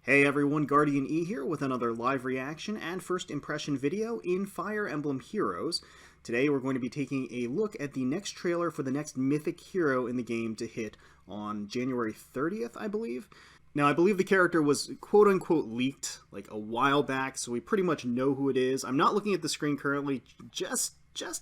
Hey everyone, GuardianE here with another live reaction and first impression video in Fire Emblem Heroes. Today we're going to be taking a look at the next trailer for the next Mythic Hero in the game to hit on January 30th, I believe. Now, I believe the character was quote-unquote leaked like a while back, so we pretty much know who it is. I'm not looking at the screen currently, just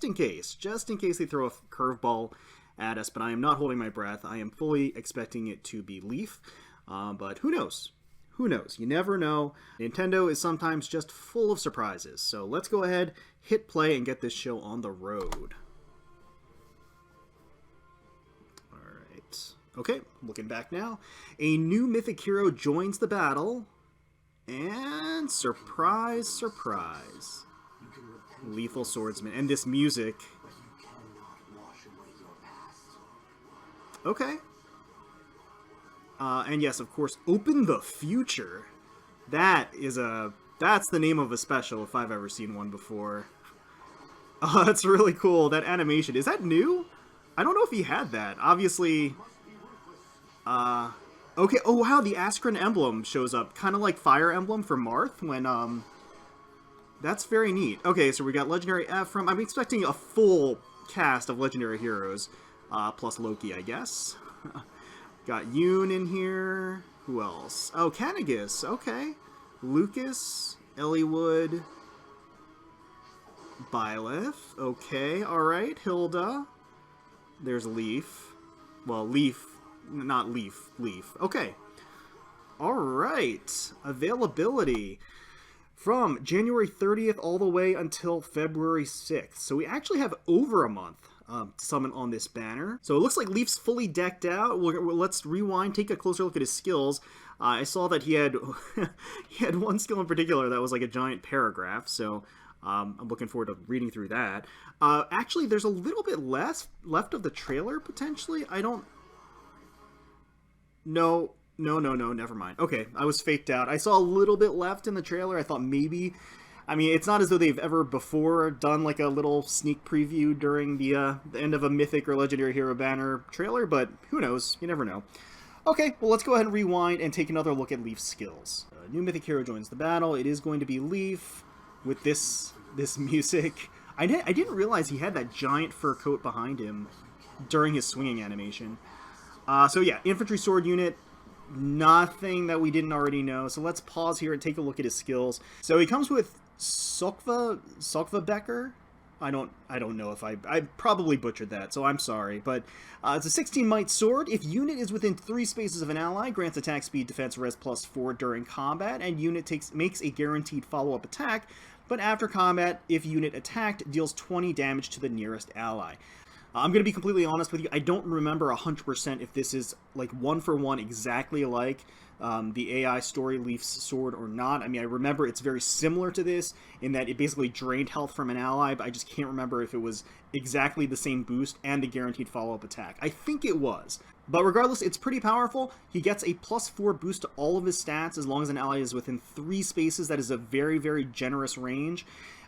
in case they throw a curveball at us, but I am not holding my breath. I am fully expecting it to be Leif, but who knows? Who knows? You never know. Nintendo is sometimes just full of surprises. So let's go ahead, hit play, and get this show on the road. Alright. Okay, looking back now. A new Mythic Hero joins the battle. And surprise, surprise. Lethal Swordsman. And this music. Okay. And yes, of course, Open the Future. That's the name of a special if I've ever seen one before. Oh, that's really cool. That animation. Is that new? I don't know if he had that. Obviously, okay. Oh, wow, the Askren emblem shows up. Kind of like Fire Emblem for Marth when, that's very neat. Okay, so we got Legendary F from... I'm expecting a full cast of Legendary Heroes, plus Loki, I guess. Got Yoon in here. Who else? Oh, Canagus. Okay. Lucas. Eliwood. Byleth. Okay. Alright. Hilda. There's Leif. Well, Leif. Not Leif. Leif. Okay. Alright. Availability. From January 30th all the way until February 6th. So we actually have over a month. Summon on this banner. So it looks like Leif's fully decked out. Let's rewind, take a closer look at his skills. I saw that he had he had one skill in particular that was like a giant paragraph, so I'm looking forward to reading through that. Actually, there's a little bit less left of the trailer, potentially. I don't... No, never mind. Okay, I was faked out. I saw a little bit left in the trailer. I thought maybe... I mean, it's not as though they've ever before done like a little sneak preview during the end of a Mythic or Legendary Hero banner trailer, but who knows? You never know. Okay, well, let's go ahead and rewind and take another look at Leif's skills. New Mythic Hero joins the battle. It is going to be Leif with this music. I didn't realize he had that giant fur coat behind him during his swinging animation. So yeah, infantry sword unit. Nothing that we didn't already know. So let's pause here and take a look at his skills. So he comes with Sokva Becker. I don't know if I probably butchered that, so I'm sorry. But it's a 16 might sword. If unit is within 3 spaces of an ally, grants attack speed, defense, res +4 during combat, and unit makes a guaranteed follow-up attack. But after combat, if unit attacked, deals 20 damage to the nearest ally. I'm going to be completely honest with you, I don't remember 100% if this is like one-for-one exactly like the AI story Leif's sword or not. I mean, I remember it's very similar to this in that it basically drained health from an ally, but I just can't remember if it was exactly the same boost and the guaranteed follow-up attack. I think it was. But regardless, it's pretty powerful. He gets a +4 boost to all of his stats as long as an ally is within 3 spaces. That is a very, very generous range.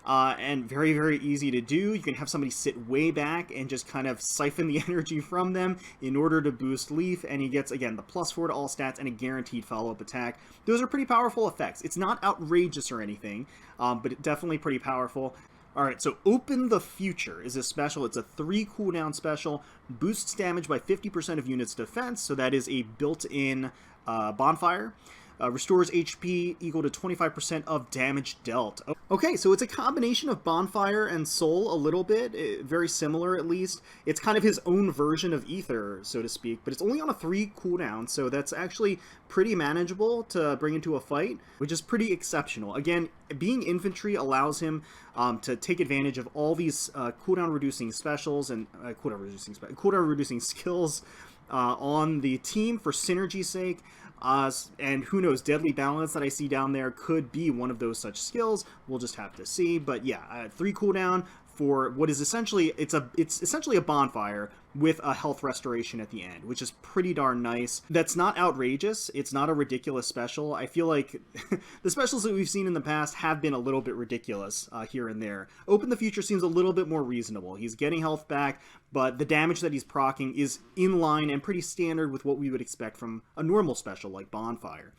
And very, very easy to do. You can have somebody sit way back and just kind of siphon the energy from them in order to boost Leif, and he gets, again, the +4 to all stats and a guaranteed follow-up attack. Those are pretty powerful effects. It's not outrageous or anything, but definitely pretty powerful. Alright, so Open the Future is a special. It's a 3 cooldown special. Boosts damage by 50% of units' defense, so that is a built-in bonfire. Restores HP equal to 25% of damage dealt. Okay, so it's a combination of Bonfire and Soul a little bit, very similar at least. It's kind of his own version of Ether, so to speak, but it's only on a 3 cooldown, so that's actually pretty manageable to bring into a fight, which is pretty exceptional. Again, being infantry allows him to take advantage of all these cooldown reducing specials and cooldown reducing skills on the team for synergy's sake. And who knows, Deadly Balance that I see down there could be one of those such skills. We'll just have to see. But yeah, 3 cooldown for what is essentially, it's essentially a bonfire with a health restoration at the end, which is pretty darn nice. That's not outrageous. It's not a ridiculous special. I feel like the specials that we've seen in the past have been a little bit ridiculous here and there. Open the Future seems a little bit more reasonable. He's getting health back, but the damage that he's proccing is in line and pretty standard with what we would expect from a normal special like Bonfire.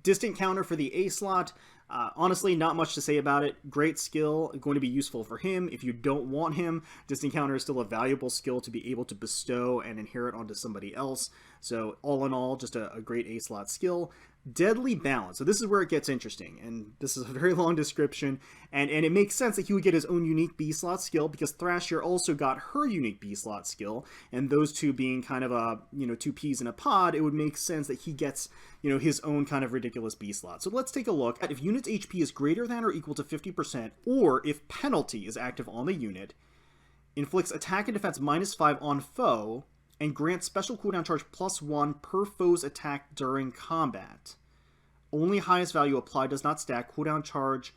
Distant counter for the A slot. Honestly, not much to say about it. Great skill, going to be useful for him. If you don't want him, Distant Counter is still a valuable skill to be able to bestow and inherit onto somebody else. So all in all, just a great A-slot skill. Deadly Balance. So this is where it gets interesting, and this is a very long description, and it makes sense that he would get his own unique B-slot skill, because Thrasher also got her unique B-slot skill, and those two being kind of a, two peas in a pod, it would make sense that he gets, his own kind of ridiculous B-slot. So let's take a look at if unit's HP is greater than or equal to 50%, or if penalty is active on the unit, inflicts attack and defense -5 on foe, and grants special cooldown charge +1 per foe's attack during combat. Only highest value applied, does not stack. Cooldown charge,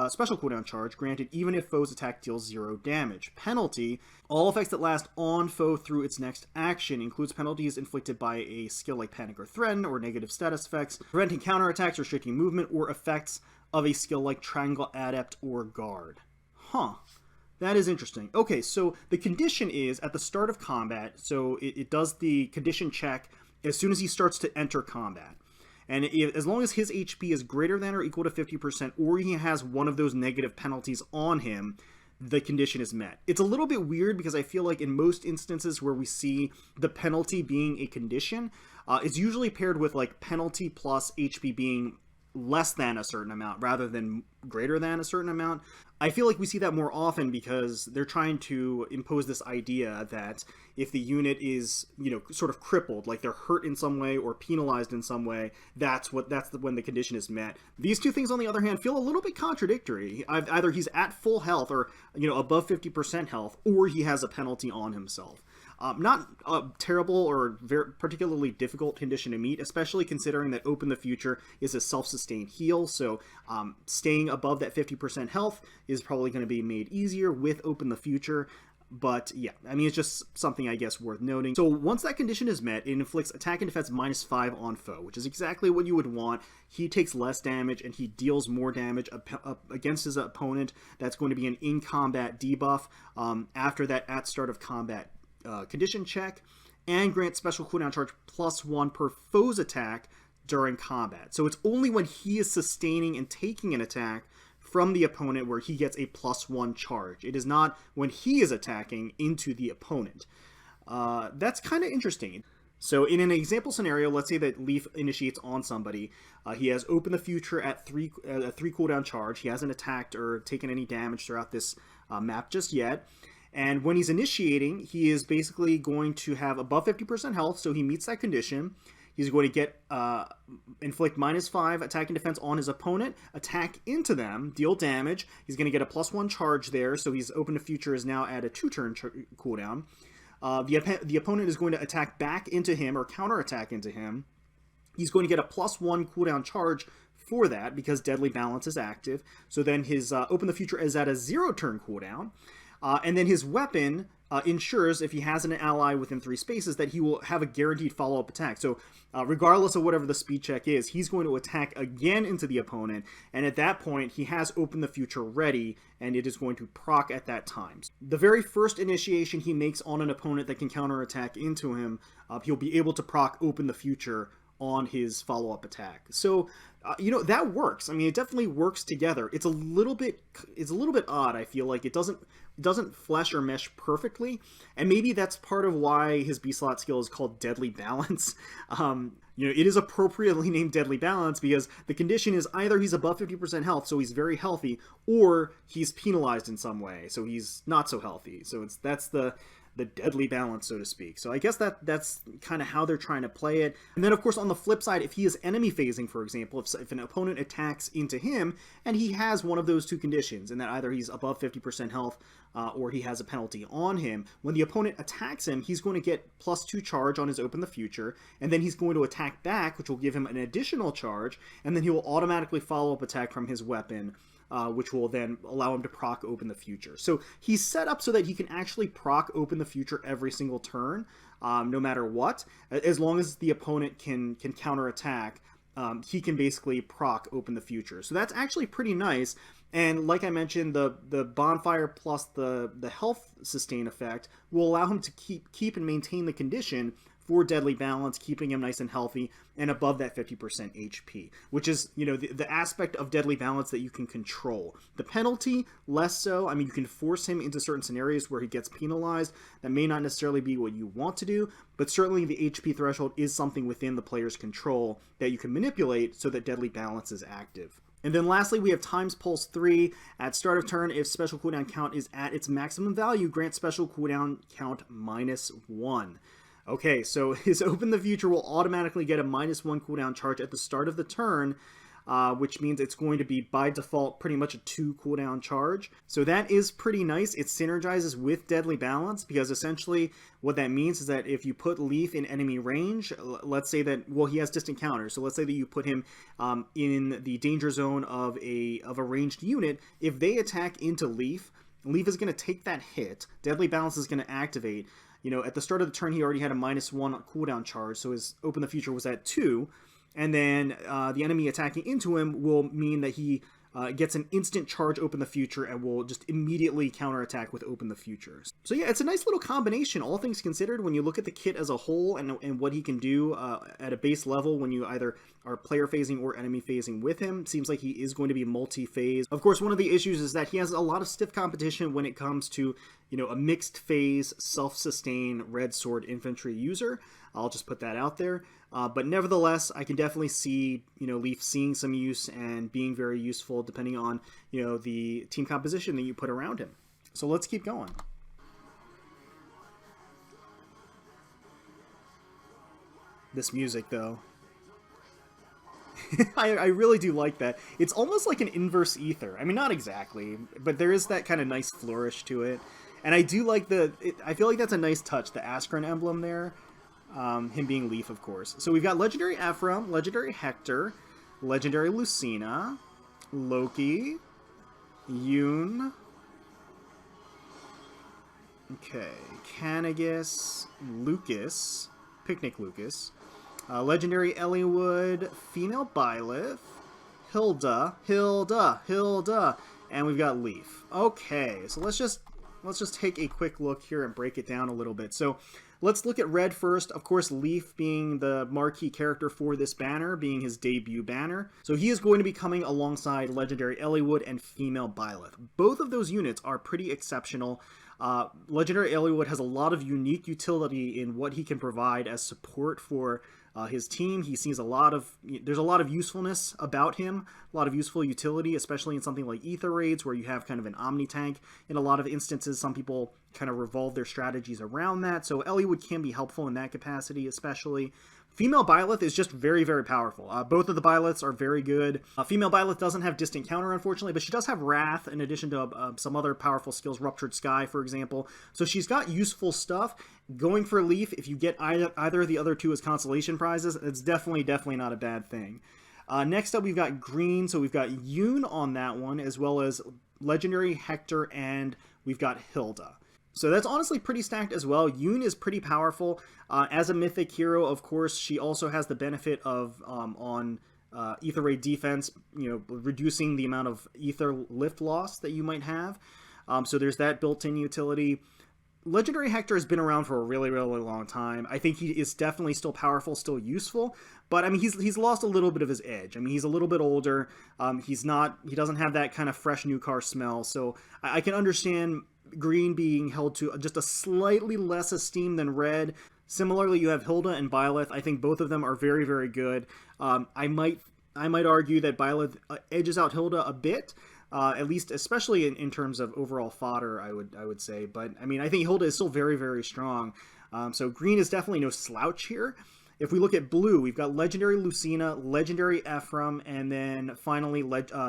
special cooldown charge granted even if foe's attack deals 0 damage. Penalty, all effects that last on foe through its next action, includes penalties inflicted by a skill like Panic or Threaten, or negative status effects, preventing counterattacks, restricting movement, or effects of a skill like Triangle Adept or Guard. Huh. That is interesting. Okay, so the condition is at the start of combat, so it does the condition check as soon as he starts to enter combat. And as long as his HP is greater than or equal to 50%, or he has one of those negative penalties on him, the condition is met. It's a little bit weird because I feel like in most instances where we see the penalty being a condition, it's usually paired with like penalty plus HP being less than a certain amount rather than greater than a certain amount. I feel like we see that more often because they're trying to impose this idea that if the unit is, sort of crippled, like they're hurt in some way or penalized in some way, that's when the condition is met. These two things, on the other hand, feel a little bit contradictory. Either he's at full health or, above 50% health, or he has a penalty on himself. Not a terrible or very particularly difficult condition to meet, especially considering that Open the Future is a self-sustained heal, so staying above that 50% health is probably going to be made easier with Open the Future. But yeah, I mean, it's just something I guess worth noting. So once that condition is met, it inflicts attack and defense -5 on foe, which is exactly what you would want. He takes less damage and he deals more damage against his opponent. That's going to be an in-combat debuff after that at start of combat condition check, and grant special cooldown charge +1 per foe's attack during combat. So it's only when he is sustaining and taking an attack from the opponent where he gets a +1 charge. It is not when he is attacking into the opponent. That's kind of interesting. So in an example scenario, let's say that Leif initiates on somebody. He has Open the Future at 3 cooldown charge. He hasn't attacked or taken any damage throughout this map just yet. And when he's initiating, he is basically going to have above 50% health, so he meets that condition. He's going to get inflict -5 attack and defense on his opponent, attack into them, deal damage. He's going to get a +1 charge there, so he's Open to Future is now at a 2-turn cooldown. The opponent is going to attack back into him or counterattack into him. He's going to get a +1 cooldown charge for that because Deadly Balance is active. So then his Open the Future is at a 0-turn cooldown. And then his weapon ensures, if he has an ally within 3 spaces, that he will have a guaranteed follow-up attack. So regardless of whatever the speed check is, he's going to attack again into the opponent, and at that point, he has Open the Future ready, and it is going to proc at that time. The very first initiation he makes on an opponent that can counterattack into him, he'll be able to proc Open the Future on his follow-up attack. So, that works. I mean, it definitely works together. It's a little bit odd. I feel like it doesn't flesh or mesh perfectly, and maybe that's part of why his B-slot skill is called Deadly Balance. It is appropriately named Deadly Balance because the condition is either he's above 50% health, so he's very healthy, or he's penalized in some way, so he's not so healthy. So that's the deadly balance, so to speak. So I guess that's kind of how they're trying to play it. And then, of course, on the flip side, if he is enemy phasing, for example, if an opponent attacks into him, and he has one of those two conditions, and that either he's above 50% health or he has a penalty on him, when the opponent attacks him, he's going to get +2 charge on his Open the Future, and then he's going to attack back, which will give him an additional charge, and then he will automatically follow-up attack from his weapon, which will then allow him to proc Open the Future. So he's set up so that he can actually proc Open the Future every single turn, no matter what. As long as the opponent can counterattack, he can basically proc Open the Future. So that's actually pretty nice. And like I mentioned, the bonfire plus the health sustain effect will allow him to keep and maintain the condition for deadly balance, keeping him nice and healthy, and above that 50% HP, which is, you know, the aspect of deadly balance that you can control. The penalty, less so. I mean, you can force him into certain scenarios where he gets penalized. That may not necessarily be what you want to do, but certainly the HP threshold is something within the player's control that you can manipulate so that deadly balance is active. And then lastly, we have Times Pulse 3. At start of turn, if special cooldown count is at its maximum value, grant special cooldown count -1. Okay, so his Open the Future will automatically get a -1 cooldown charge at the start of the turn, which means it's going to be, by default, pretty much a 2 cooldown charge. So that is pretty nice. It synergizes with Deadly Balance, because essentially what that means is that if you put Leif in enemy range, let's say that, well, he has distant counters, so let's say that you put him in the danger zone of a ranged unit. If they attack into Leif, Leif is going to take that hit, Deadly Balance is going to activate. You know, at the start of the turn, he already had a -1 cooldown charge, so his Open the Future was at 2. And then the enemy attacking into him will mean that he gets an instant charge Open the Future and will just immediately counterattack with Open the Future. So yeah, it's a nice little combination, all things considered, when you look at the kit as a whole and what he can do at a base level when you either are player phasing or enemy phasing with him. Seems like he is going to be multi-phase. Of course, one of the issues is that he has a lot of stiff competition when it comes to, you know, a mixed phase, self-sustain red sword infantry user. I'll just put that out there. But nevertheless, I can definitely see, you know, Leif seeing some use and being very useful depending on, you know, the team composition that you put around him. So let's keep going. This music, though. I really do like that. It's almost like an inverse ether. I mean, not exactly, but there is that kind of nice flourish to it. And I do like I feel like that's a nice touch, the Askren emblem there. Him being Leif, of course. So we've got Legendary Ephraim, Legendary Hector, Legendary Lucina, Loki, Yoon, okay, Canagus, Lucas, Picnic Lucas, Legendary Elliewood, Female Byleth, Hilda, and we've got Leif. Okay, so let's just take a quick look here and break it down a little bit. So let's look at red first. Of course, Leif being the marquee character for this banner, being his debut banner. So he is going to be coming alongside Legendary Elliewood and Female Byleth. Both of those units are pretty exceptional. Legendary Elliewood has a lot of unique utility in what he can provide as support for his team. He sees there's a lot of usefulness about him, a lot of useful utility, especially in something like Ether Raids, where you have kind of an Omni tank. In a lot of instances, some people kind of revolve their strategies around that, so Elliewood can be helpful in that capacity, especially. Female Byleth is just very, very powerful. Both of the Byleths are very good. Female Byleth doesn't have Distant Counter, unfortunately, but she does have Wrath, in addition to some other powerful skills, Ruptured Sky, for example. So she's got useful stuff. Going for Leif, if you get either of the other two as consolation prizes, it's definitely not a bad thing. Next up, we've got green, so we've got Yoon on that one, as well as Legendary Hector, and we've got Hilda. So that's honestly pretty stacked as well. Yoon is pretty powerful. As a Mythic Hero, of course, she also has the benefit of, on Ether Raid defense, you know, reducing the amount of Ether lift loss that you might have. So there's that built-in utility. Legendary Hector has been around for a really, really long time. I think he is definitely still powerful, still useful, but I mean, he's lost a little bit of his edge. I mean, he's a little bit older. He doesn't have that kind of fresh new car smell, so I can understand green being held to just a slightly less esteem than red. Similarly, you have Hilda and Byleth. I think both of them are very, very good. I might argue that Byleth edges out Hilda a bit, at least especially in terms of overall fodder, I would say. But I mean, I think Hilda is still very, very strong. So green is definitely no slouch here. If we look at blue, we've got Legendary Lucina, Legendary Ephraim, and then finally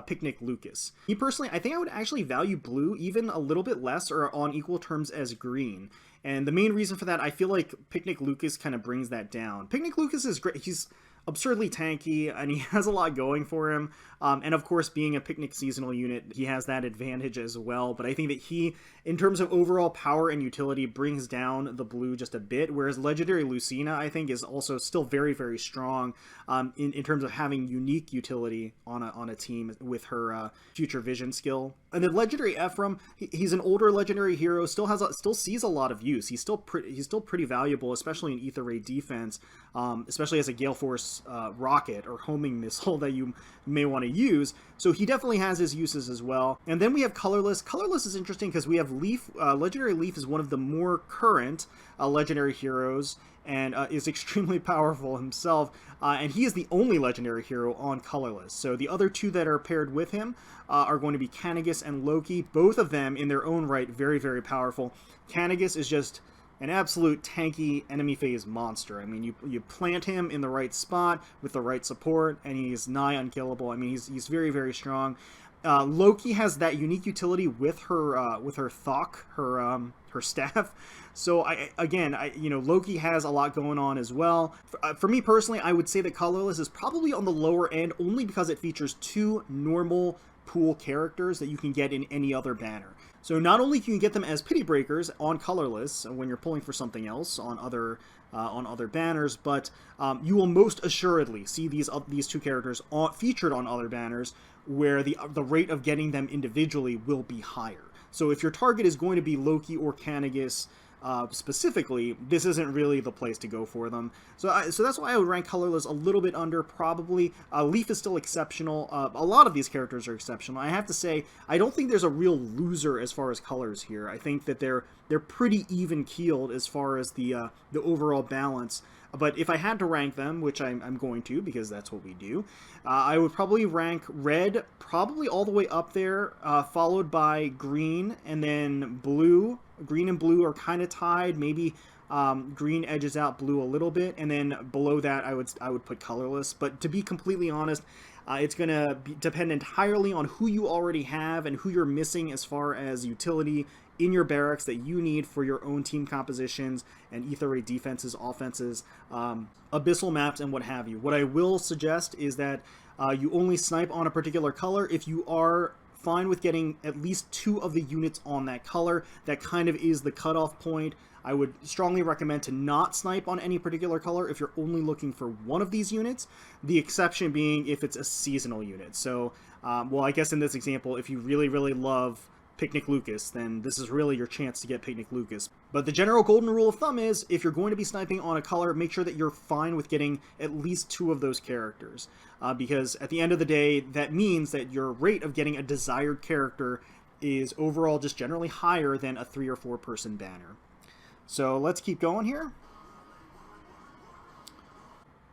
Picnic Lucas. Me personally, I think I would actually value blue even a little bit less or on equal terms as green. And the main reason for that, I feel like Picnic Lucas kind of brings that down. Picnic Lucas is great. He's absurdly tanky, and he has a lot going for him. And of course, being a picnic seasonal unit, he has that advantage as well. But I think that he, in terms of overall power and utility, brings down the blue just a bit. Whereas Legendary Lucina, I think, is also still very, very strong in terms of having unique utility on a team with her Future Vision skill. And then Legendary Ephraim, he's an older legendary hero, still sees a lot of use. He's still pretty valuable, especially in Ether Ray defense, especially as a Gale Force rocket or homing missile that you may want to use. So he definitely has his uses as well. And then we have Colorless. Colorless is interesting because we have Leif. Legendary Leif is one of the more current legendary heroes, and is extremely powerful himself, and he is the only legendary hero on Colorless. So the other two that are paired with him are going to be Canagus and Loki, both of them in their own right very, very powerful. Canagus is just an absolute tanky enemy phase monster. I mean, you plant him in the right spot with the right support, and he's nigh unkillable. I mean, he's very, very strong. Loki has that unique utility with her Thok, her staff. So Loki has a lot going on as well. For me personally, I would say that Colorless is probably on the lower end only because it features two normal pool characters that you can get in any other banner. So not only can you get them as pity breakers on Colorless when you're pulling for something else on other banners, but you will most assuredly see these two characters featured on other banners where the rate of getting them individually will be higher. So if your target is going to be Loki or Canagus specifically, this isn't really the place to go for them. So that's why I would rank Colorless a little bit under, probably. Leif is still exceptional. A lot of these characters are exceptional. I have to say, I don't think there's a real loser as far as colors here. I think that they're pretty even-keeled as far as the overall balance. But if I had to rank them, which I'm going to because that's what we do, I would probably rank red probably all the way up there, followed by green, and then blue. Green and blue are kind of tied. Maybe green edges out blue a little bit, and then below that I would put Colorless. But to be completely honest, it's going to depend entirely on who you already have and who you're missing as far as utility in your barracks that you need for your own team compositions and Ether Ray defenses, offenses, abyssal maps, and what have you. What I will suggest is that you only snipe on a particular color if you are fine with getting at least two of the units on that color. That kind of is the cutoff point. I would strongly recommend to not snipe on any particular color if you're only looking for one of these units, the exception being if it's a seasonal unit. So, I guess in this example, if you really, really love Picnic Lucas, then this is really your chance to get Picnic Lucas. But the general golden rule of thumb is, if you're going to be sniping on a color, make sure that you're fine with getting at least two of those characters. Because at the end of the day, that means that your rate of getting a desired character is overall just generally higher than a 3 or 4 person banner. So let's keep going here.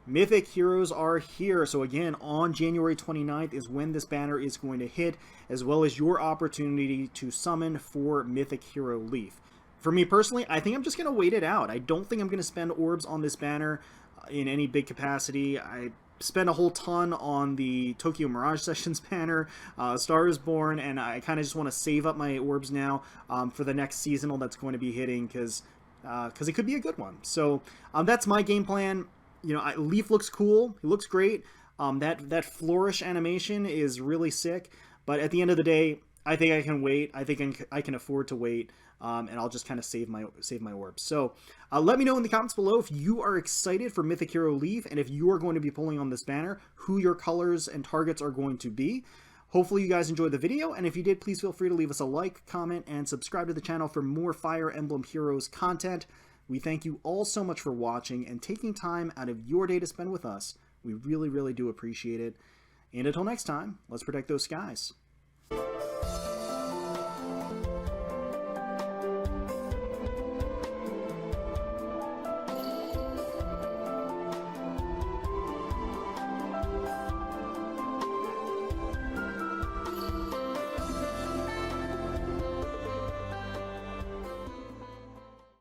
Mythic Heroes are here. So again, on January 29th is when this banner is going to hit, as well as your opportunity to summon for Mythic Hero Leif. For me personally, I think I'm just going to wait it out. I don't think I'm going to spend orbs on this banner in any big capacity. I spent a whole ton on the Tokyo Mirage Sessions banner, Star is Born, and I kind of just want to save up my orbs now for the next seasonal that's going to be hitting, because it could be a good one. So that's my game plan. You know, Leif looks cool. He looks great. That flourish animation is really sick. But at the end of the day, I think I can wait. I think I can afford to wait, and I'll just kind of save my orbs. So let me know in the comments below if you are excited for Mythic Hero Leif, and if you are going to be pulling on this banner, who your colors and targets are going to be. Hopefully you guys enjoyed the video, and if you did, please feel free to leave us a like, comment, and subscribe to the channel for more Fire Emblem Heroes content. We thank you all so much for watching and taking time out of your day to spend with us. We really, really do appreciate it. And until next time, let's protect those skies.